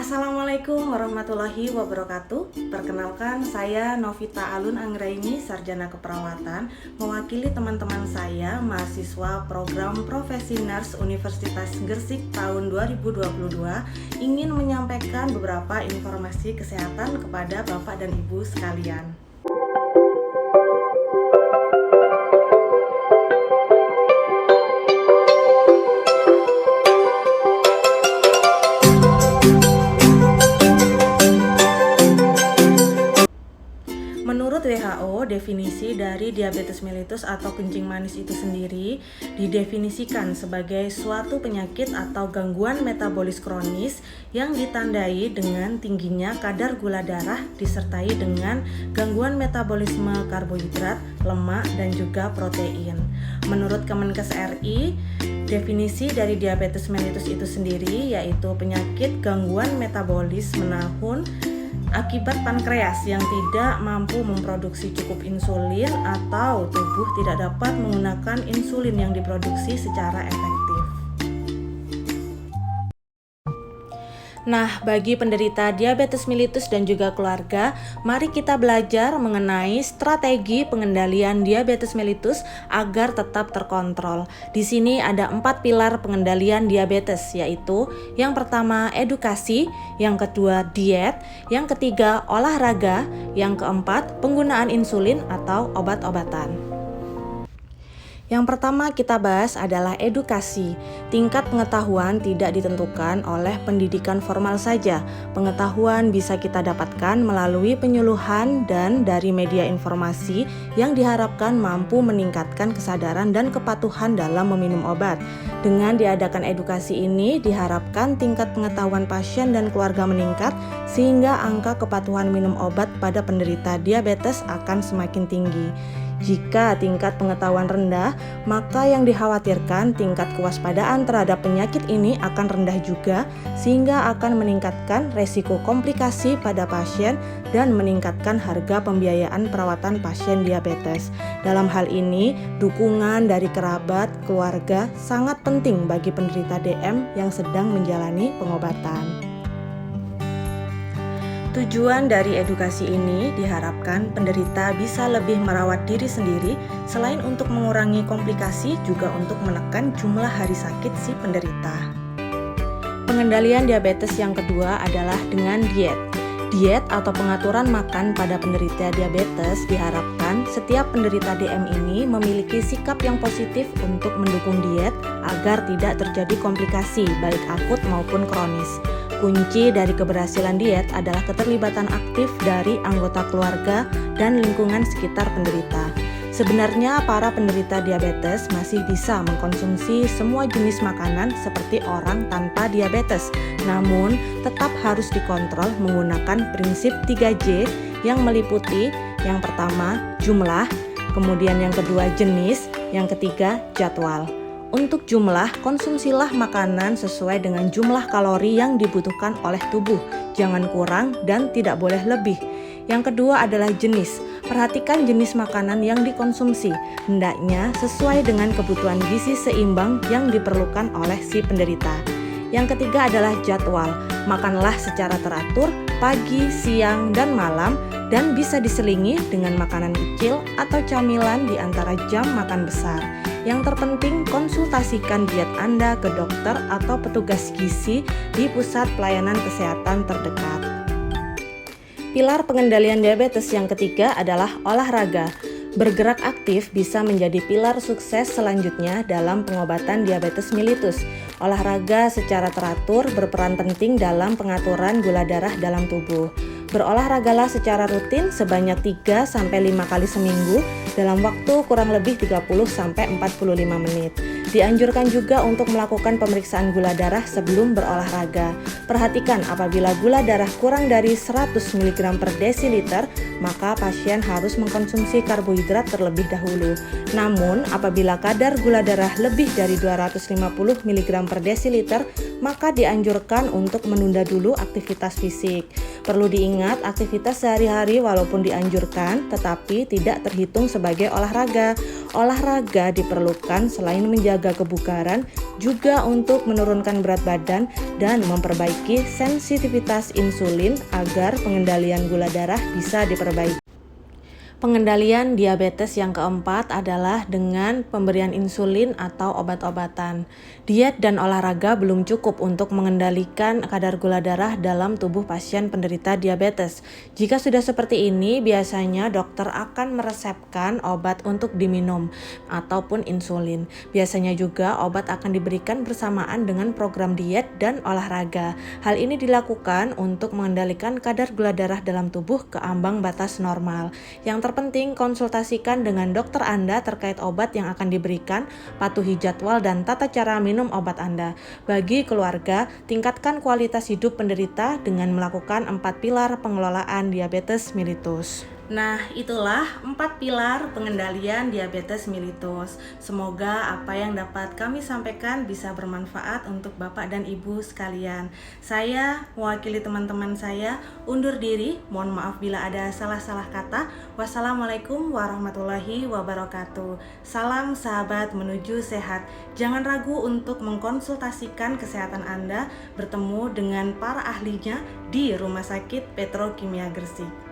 Assalamualaikum warahmatullahi wabarakatuh. Perkenalkan, saya Novita Alun Anggraini, Sarjana Keperawatan, mewakili teman-teman saya mahasiswa program Profesi Nurse Universitas Gresik tahun 2022, ingin menyampaikan beberapa informasi kesehatan kepada Bapak dan Ibu sekalian. Menurut WHO, definisi dari diabetes mellitus atau kencing manis itu sendiri didefinisikan sebagai suatu penyakit atau gangguan metabolis kronis yang ditandai dengan tingginya kadar gula darah disertai dengan gangguan metabolisme karbohidrat, lemak, dan juga protein. Menurut Kemenkes RI, definisi dari diabetes mellitus itu sendiri yaitu penyakit gangguan metabolis menahun akibat pankreas yang tidak mampu memproduksi cukup insulin atau tubuh tidak dapat menggunakan insulin yang diproduksi secara efektif. Nah, bagi penderita diabetes mellitus dan juga keluarga, mari kita belajar mengenai strategi pengendalian diabetes mellitus agar tetap terkontrol. Di sini ada 4 pilar pengendalian diabetes, yaitu yang pertama edukasi, yang kedua diet, yang ketiga olahraga, yang keempat penggunaan insulin atau obat-obatan. Yang pertama kita bahas adalah edukasi. Tingkat pengetahuan tidak ditentukan oleh pendidikan formal saja. Pengetahuan bisa kita dapatkan melalui penyuluhan dan dari media informasi yang diharapkan mampu meningkatkan kesadaran dan kepatuhan dalam meminum obat. Dengan diadakan edukasi ini diharapkan tingkat pengetahuan pasien dan keluarga meningkat sehingga angka kepatuhan minum obat pada penderita diabetes akan semakin tinggi. Jika tingkat pengetahuan rendah, maka yang dikhawatirkan tingkat kewaspadaan terhadap penyakit ini akan rendah juga, sehingga akan meningkatkan resiko komplikasi pada pasien dan meningkatkan harga pembiayaan perawatan pasien diabetes. Dalam hal ini, dukungan dari kerabat, keluarga sangat penting bagi penderita DM yang sedang menjalani pengobatan. Tujuan dari edukasi ini diharapkan penderita bisa lebih merawat diri sendiri selain untuk mengurangi komplikasi juga untuk menekan jumlah hari sakit si penderita. Pengendalian diabetes yang kedua adalah dengan diet. Diet atau pengaturan makan pada penderita diabetes diharapkan setiap penderita DM ini memiliki sikap yang positif untuk mendukung diet agar tidak terjadi komplikasi baik akut maupun kronis. Kunci dari keberhasilan diet adalah keterlibatan aktif dari anggota keluarga dan lingkungan sekitar penderita. Sebenarnya para penderita diabetes masih bisa mengkonsumsi semua jenis makanan seperti orang tanpa diabetes, namun tetap harus dikontrol menggunakan prinsip 3J yang meliputi yang pertama jumlah, kemudian yang kedua jenis, yang ketiga jadwal. Untuk jumlah, konsumsilah makanan sesuai dengan jumlah kalori yang dibutuhkan oleh tubuh, jangan kurang dan tidak boleh lebih. Yang kedua adalah jenis. Perhatikan jenis makanan yang dikonsumsi, hendaknya sesuai dengan kebutuhan gizi seimbang yang diperlukan oleh si penderita. Yang ketiga adalah jadwal. Makanlah secara teratur pagi, siang, dan malam dan bisa diselingi dengan makanan kecil atau camilan di antara jam makan besar. Yang terpenting, konsultasikan diet Anda ke dokter atau petugas gizi di pusat pelayanan kesehatan terdekat. Pilar pengendalian diabetes yang ketiga adalah olahraga. Bergerak aktif bisa menjadi pilar sukses selanjutnya dalam pengobatan diabetes mellitus. Olahraga secara teratur berperan penting dalam pengaturan gula darah dalam tubuh. Berolahragalah secara rutin sebanyak 3-5 kali seminggu dalam waktu kurang lebih 30-45 menit. Dianjurkan juga untuk melakukan pemeriksaan gula darah sebelum berolahraga. Perhatikan apabila gula darah kurang dari 100 mg per desiliter, maka pasien harus mengkonsumsi karbohidrat terlebih dahulu. Namun, apabila kadar gula darah lebih dari 250 mg per desiliter, maka dianjurkan untuk menunda dulu aktivitas fisik. Perlu diingat Ingat, aktivitas sehari-hari walaupun dianjurkan, tetapi tidak terhitung sebagai olahraga. Olahraga diperlukan selain menjaga kebugaran, juga untuk menurunkan berat badan dan memperbaiki sensitivitas insulin agar pengendalian gula darah bisa diperbaiki. Pengendalian diabetes yang keempat adalah dengan pemberian insulin atau obat-obatan. Diet dan olahraga belum cukup untuk mengendalikan kadar gula darah dalam tubuh pasien penderita diabetes. Jika sudah seperti ini, biasanya dokter akan meresepkan obat untuk diminum ataupun insulin. Biasanya juga obat akan diberikan bersamaan dengan program diet dan olahraga. Hal ini dilakukan untuk mengendalikan kadar gula darah dalam tubuh ke ambang batas normal. Yang terpenting, konsultasikan dengan dokter Anda terkait obat yang akan diberikan, patuhi jadwal dan tata cara minum obat Anda. Bagi keluarga, tingkatkan kualitas hidup penderita dengan melakukan 4 pilar pengelolaan diabetes mellitus. Nah, itulah 4 pilar pengendalian diabetes mellitus. Semoga apa yang dapat kami sampaikan bisa bermanfaat untuk Bapak dan Ibu sekalian. Saya mewakili teman-teman saya undur diri. Mohon maaf bila ada salah-salah kata. Wassalamualaikum warahmatullahi wabarakatuh. Salam sahabat menuju sehat. Jangan ragu untuk mengkonsultasikan kesehatan Anda, bertemu dengan para ahlinya di Rumah Sakit Petrokimia Gresik.